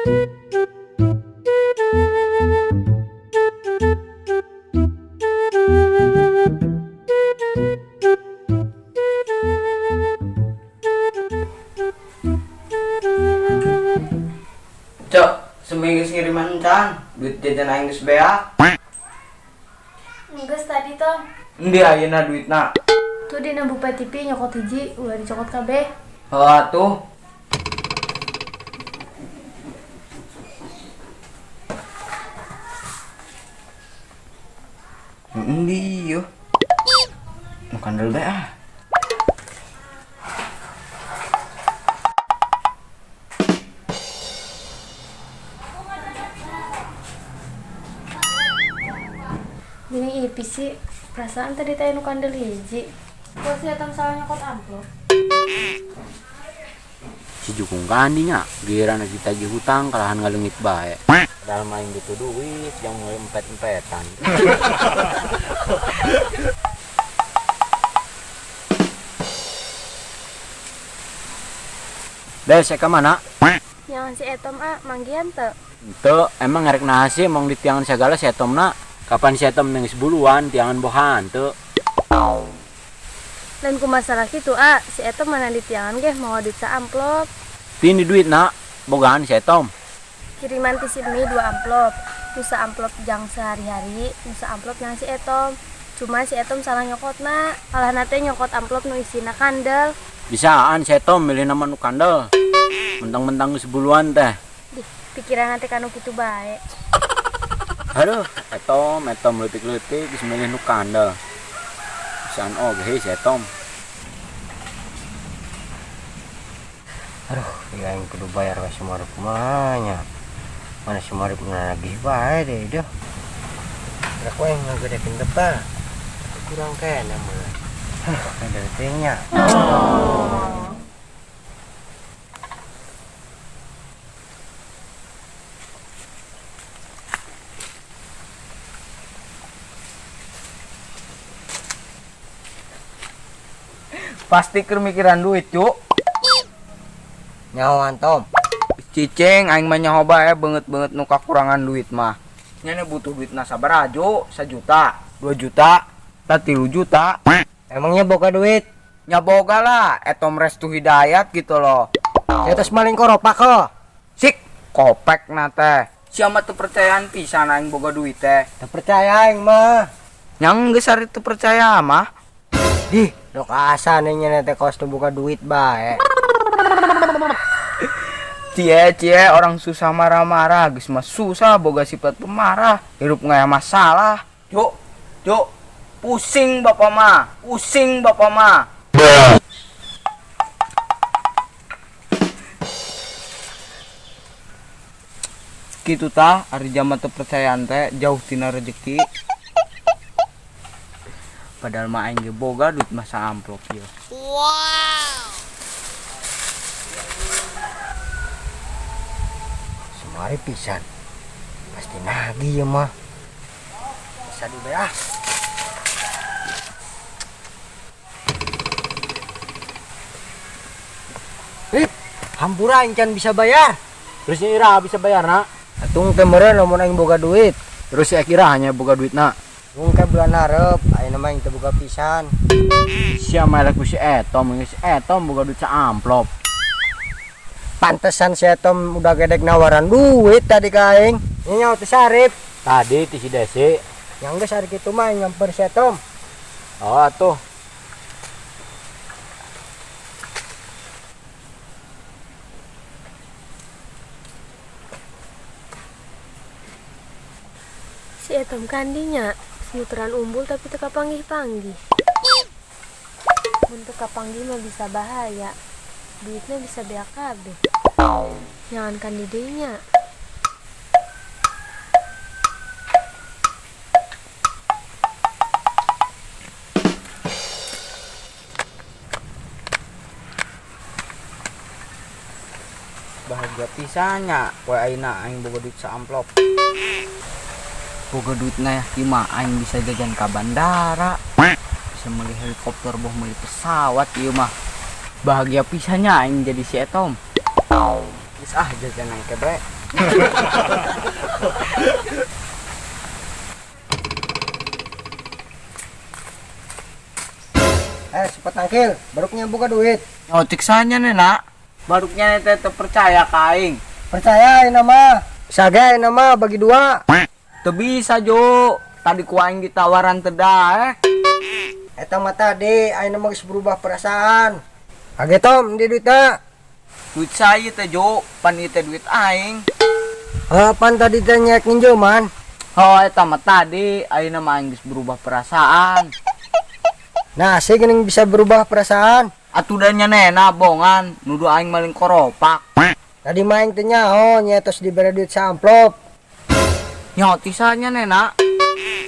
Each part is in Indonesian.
Cok, seminggu ngiriman can, duit jajan aing geus beak. Enggeus tadi toh. Endi ayeuna duitna? Tuh dina buka TV nyokot hiji, ulah dicokot kabeh. Heuh atuh. Endi yo? Nu kandel bae ah. Ini ipi sih, perasaan tadi tanya nu kandel hiji. Kok sih atam salah nyokot amplop? Si Jukung kandinya, giliran kita di hutang kalahan ngalungit bae. Padahal main gitu duit yang mulai empet-empetan. Deh, saya kemana? Yang si Etom manggian teu. Itu emang ngarek nasi emang di tiangan segala si Etom nak. Kapan si Etom nengis buluan tiangan bohan tuh. Lain ku masalah kitu si Etom mana di tiangan ge mau duit sa amplop. Tini duit nak, bogaan si Etom. Kiriman ti si Mi 2 amplop. Nusa amplop jang sehari-hari, nusa amplop yang si Etom. Cuma si Etom salah nyokotna. Kalah nate nyokot amplop nu isina kandel. Bisaan si Etom milih nama nu kandel. Mentang-mentang geus buluan teh. Dih, pikiran nanti kanu kitu bae. Aduh, Etom leutik-leutik geus milih nu kandel. Bisaan oge si Etom. Aduh, dia yang kudu bayar we Sumarep kumanya. Mana Sumarep nagih bae deh dah. Ada koe yang ngagedekeun depan. Kurang kene mah. Ada tehnya. Pasti keur mikiran duit, Cuk. Nyahoan Tom. Cicing aing mah nyaho bae beungeut-beungeut nu kakurangan duit mah. Nya butuh duitna sabaraha, 1 juta, 2 juta, 3 juta. Emangnya boga duit? Nya boga lah, Etom Restu Hidayat gitu loh. Terus maling koropak kok. Sik, kopek na teh. Siapa tuh percayaan pisan aing boga duit teh. Tak percaya aing mah. Yang geus ari teu percaya mah. Dih, dok asa nih teh kos teu boga duit bae. Cie orang susah marah-marah, geus mah susah boga sifat pemarah, hirup ngaya masalah. Yuk, pusing bapak mah. Kitu tah, ari jaman teu percayaan teh jauh tina rezeki. Padahal mah aing ge boga duit mah sa amplop ieu. Mari pisan. Pasti nagih ya mah. Bisa di bayar. Hampura encan bisa bayar. Terus Ira bisa bayar nak. Atung teh meureun lamun aing boga duit. Terus si Akira hanya boga duit nak. Mung ka bulan hareup ayeuna mah aing teh boga pisan. Sia melek ku si Etom boga duit sa amplop. Pantesan si Tom udah gedek nawaran duit tadi ka aing. Nyawa teh Sarip. Tadi ti si Desi. Yang geus ari kitu mah nyamper si Tom. Oh atuh. Si Etom kandinya senuturan umbul tapi teu kapanggih-panggih. Mun teu kapanggih mah bisa bahaya. Duitnya bisa beak kabeh. Jangankan di dinya. Bahagia pisannya, poe ayeuna aing boga duit sa amplop. Boga duitna ieu mah aing bisa jajan ka bandara. Bisa meuli helikopter, boh meuli pesawat ieu mah. Bahagia pisannya aing jadi si Etom. Geus jajan nang kebre. Cepat angkil, baruknya buka duit. Nyotik sanya nih nak. Baruknya tetep percaya kaing. Percaya nama. Saga nama bagi dua. Tuh bisa Jo. Tadi kuaing ditawaran teda Eta mah tadi ayeuna mah geus berubah perasaan. Kage Tom, di duitna. Duit saya teh Jo. Pan ieu teh duit aing. Pan tadi teh nyek nginjeuman. Oh eta mah tadi ayeuna mah aing geus berubah perasaan. Nah, saya geuning bisa berubah perasaan. Atudanya nena bongan nuduh aing maling koropak. Tadi main teh nyaho nyetos dibere duit samplop. Nyoti sanya nena.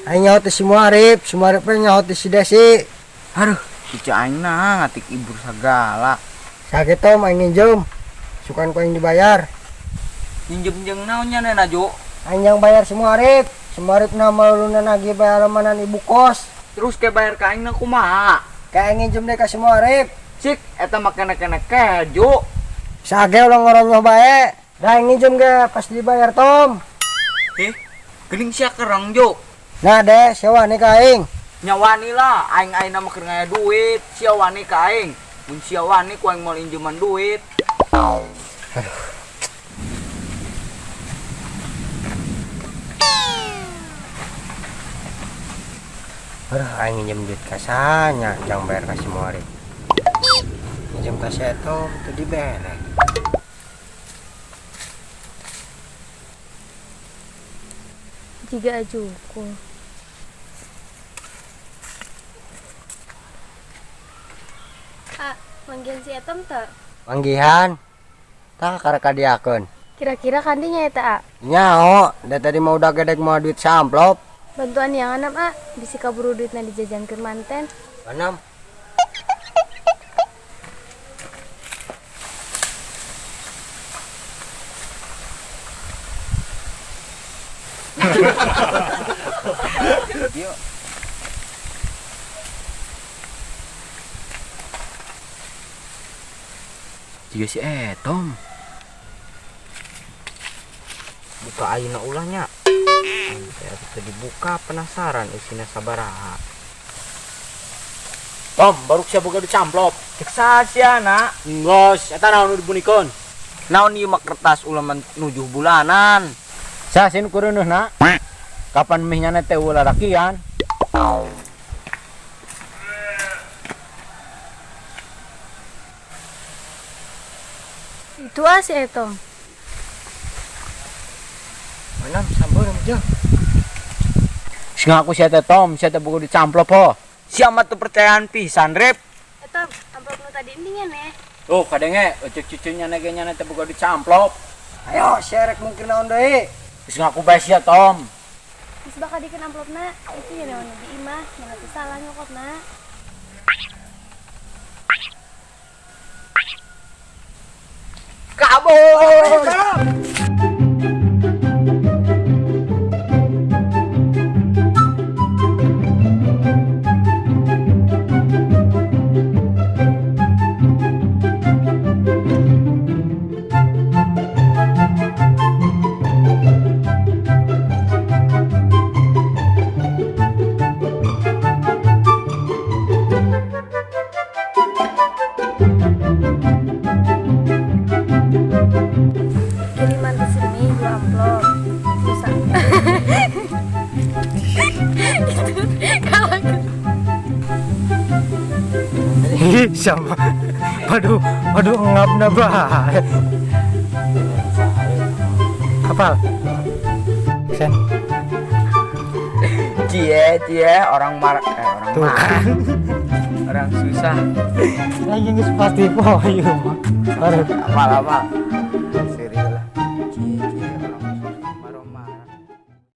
Aing nyaho teh si Muarif nyaho teh si Desi. Aduh, si aing nah ngatik ibur sagala. Sage Tom aing nginjem. Sukan ku aing dibayar. Pinjem jeung naonnya nena Jo. Aing yang bayar si Muarif na maluna nagih bayar manan ibu kos. Terus ke bayar ka aing na kumaha? Kayak nginjem deh ka si Muarif. Cik eta mah kena-kena keju. Sage ulang ngoronya bae. Da nginjem ge pas dibayar Tom. Geuning sia kerang Jo. Nah deh, sewa nih ka aing. Nyawani lah, aing ayeuna mah keur ngaya duit, sia wani ka aing. Mun sia wani ku aing moal injeman duit. Aduh, aing nginjem duit ka sanya, jang bayar ka si Muarif. Nginjem ka si Tom teu dibere. Jika ajuku. Manggihan si Etom tak? Manggihan. Tah kareka diakeun. Kira-kira kandinya eta Nyaho, da tadi mau udah gedek mau duit samplop. bantuan yang anam bisa kaburu duitna dijajankeun manten. Anam. Yuk. Jika si Tom buka ayeuna ulahnya. Saya bisa dibuka penasaran isinya sabaraha. Tom, baru saya buka di camplop. Cek sasia nak. Ngos, eta naon dibunikeun? Naon ieu mah kertas ulah nujuh bulanan. Sa sin kureuneuna. Kapan mihnya teh ulah rakian? Itu si Etom. Anam sambeur aja. Sing aku sia teh Tom, sia teh buku di camplop ho. Siapa tuh percayaan pisan rep. Etom, amplop nu tadi endingan ya. Tuh kadenge ecek cucunya negenya teh buku di camplop. Ayo, serek mungkin naon deui. Sing aku bae sia Tom. Terus bakal dikeun amplopna, itu ya naon di imah, yang teu salah nyokotna. Kabur. Kiriman di sini 2 amplop. Bisa. Kalau Sama. Waduh ngapna bae. Kapal. Sen. Cie orang marah orang Tuh marah. kan. Orang susah. Lagi geus pasti poyo. Aduh. Apa-apa.